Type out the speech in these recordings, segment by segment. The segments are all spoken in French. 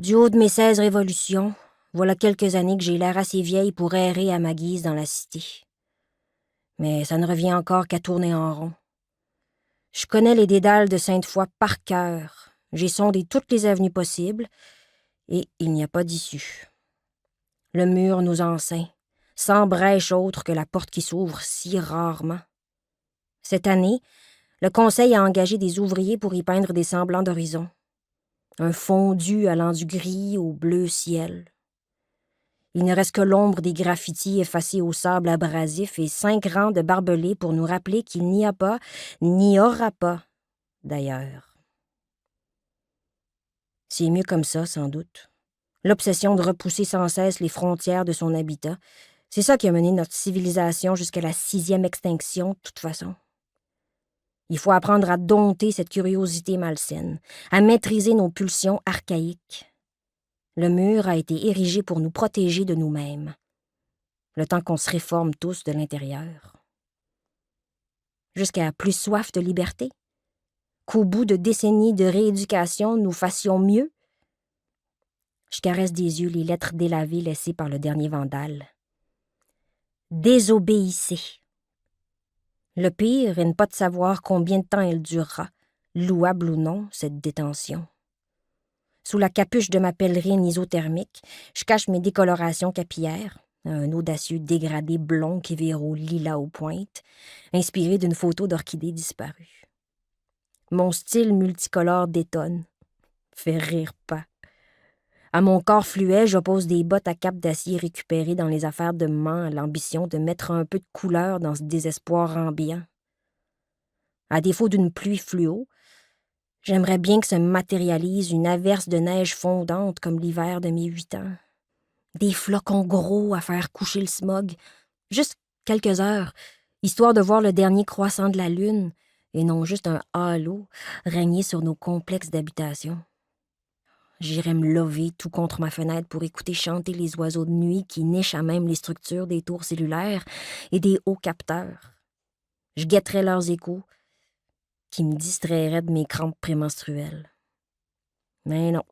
Du haut de mes 16 révolutions, voilà quelques années que j'ai l'air assez vieille pour errer à ma guise dans la cité. Mais ça ne revient encore qu'à tourner en rond. Je connais les dédales de Sainte-Foy par cœur. J'ai sondé toutes les avenues possibles, et il n'y a pas d'issue. Le mur nous enceint, sans brèche autre que la porte qui s'ouvre si rarement. Cette année, le conseil a engagé des ouvriers pour y peindre des semblants d'horizon. Un fondu allant du gris au bleu ciel. Il ne reste que l'ombre des graffitis effacés au sable abrasif et 5 rangs de barbelés pour nous rappeler qu'il n'y a pas, n'y aura pas, d'ailleurs. C'est mieux comme ça, sans doute. L'obsession de repousser sans cesse les frontières de son habitat, c'est ça qui a mené notre civilisation jusqu'à la 6e extinction, de toute façon. Il faut apprendre à dompter cette curiosité malsaine, à maîtriser nos pulsions archaïques. Le mur a été érigé pour nous protéger de nous-mêmes, le temps qu'on se réforme tous de l'intérieur. Jusqu'à plus soif de liberté? Qu'au bout de décennies de rééducation, nous fassions mieux? Je caresse des yeux les lettres délavées laissées par le dernier vandale. Désobéissez. Le pire est ne pas de savoir combien de temps elle durera, louable ou non, cette détention. Sous la capuche de ma pèlerine isothermique, je cache mes décolorations capillaires, un audacieux dégradé blond qui vire au lilas aux pointes, inspiré d'une photo d'orchidée disparue. Mon style multicolore détonne. Fait rire pas. À mon corps fluet, j'oppose des bottes à cape d'acier récupérées dans les affaires de maman à l'ambition de mettre un peu de couleur dans ce désespoir ambiant. À défaut d'une pluie fluo, j'aimerais bien que se matérialise une averse de neige fondante comme l'hiver de mes 8 ans. Des flocons gros à faire coucher le smog. Juste quelques heures, histoire de voir le dernier croissant de la lune, et non juste un halo régner sur nos complexes d'habitation. J'irais me lever tout contre ma fenêtre pour écouter chanter les oiseaux de nuit qui nichent à même les structures des tours cellulaires et des hauts capteurs. Je guetterais leurs échos, qui me distrairaient de mes crampes prémenstruelles. Mais non,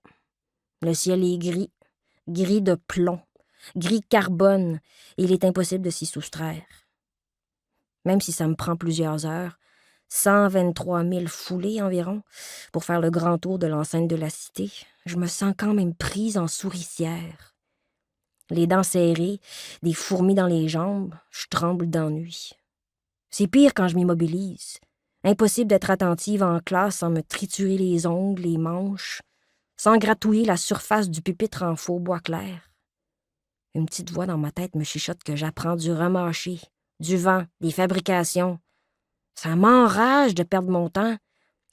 le ciel est gris, gris de plomb, gris carbone, et il est impossible de s'y soustraire. Même si ça me prend plusieurs heures, 123 000 foulées environ, pour faire le grand tour de l'enceinte de la cité, je me sens quand même prise en souricière. Les dents serrées, des fourmis dans les jambes, je tremble d'ennui. C'est pire quand je m'immobilise. Impossible d'être attentive en classe sans me triturer les ongles, les manches, sans gratouiller la surface du pupitre en faux bois clair. Une petite voix dans ma tête me chuchote que j'apprends du remâché, du vent, des fabrications. Ça m'enrage de perdre mon temps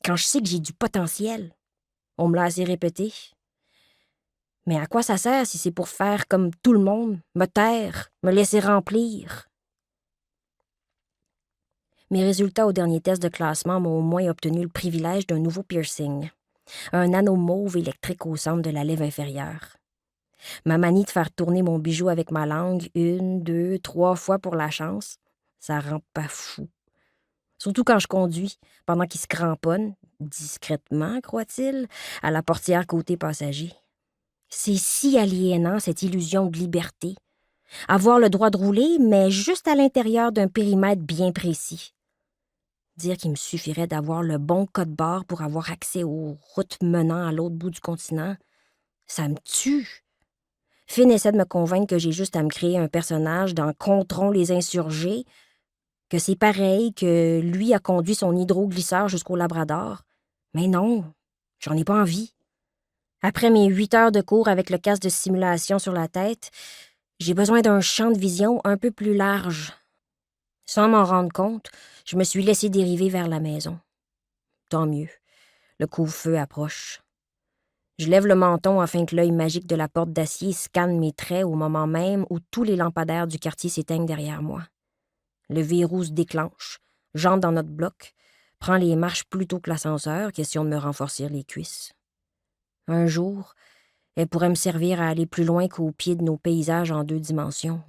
quand je sais que j'ai du potentiel. On me l'a assez répété. Mais à quoi ça sert si c'est pour faire comme tout le monde, me taire, me laisser remplir? Mes résultats au dernier test de classement m'ont au moins obtenu le privilège d'un nouveau piercing, un anneau mauve électrique au centre de la lèvre inférieure. Ma manie de faire tourner mon bijou avec ma langue 1, 2, 3 fois pour la chance, ça rend pas fou. Surtout quand je conduis, pendant qu'il se cramponne, discrètement, croit-il, à la portière côté passager. C'est si aliénant, cette illusion de liberté. Avoir le droit de rouler, mais juste à l'intérieur d'un périmètre bien précis. Dire qu'il me suffirait d'avoir le bon code-barre pour avoir accès aux routes menant à l'autre bout du continent, ça me tue. Finn essaie de me convaincre que j'ai juste à me créer un personnage dans Controns les insurgés, que c'est pareil, que lui a conduit son hydroglisseur jusqu'au Labrador. Mais non, j'en ai pas envie. Après mes 8 heures de cours avec le casque de simulation sur la tête, j'ai besoin d'un champ de vision un peu plus large. Sans m'en rendre compte, je me suis laissé dériver vers la maison. Tant mieux, le couvre-feu approche. Je lève le menton afin que l'œil magique de la porte d'acier scanne mes traits au moment même où tous les lampadaires du quartier s'éteignent derrière moi. Le verrou se déclenche, j'entre dans notre bloc, prends les marches plus tôt que l'ascenseur, question de me renforcer les cuisses. Un jour, elle pourrait me servir à aller plus loin qu'au pied de nos paysages en 2 dimensions.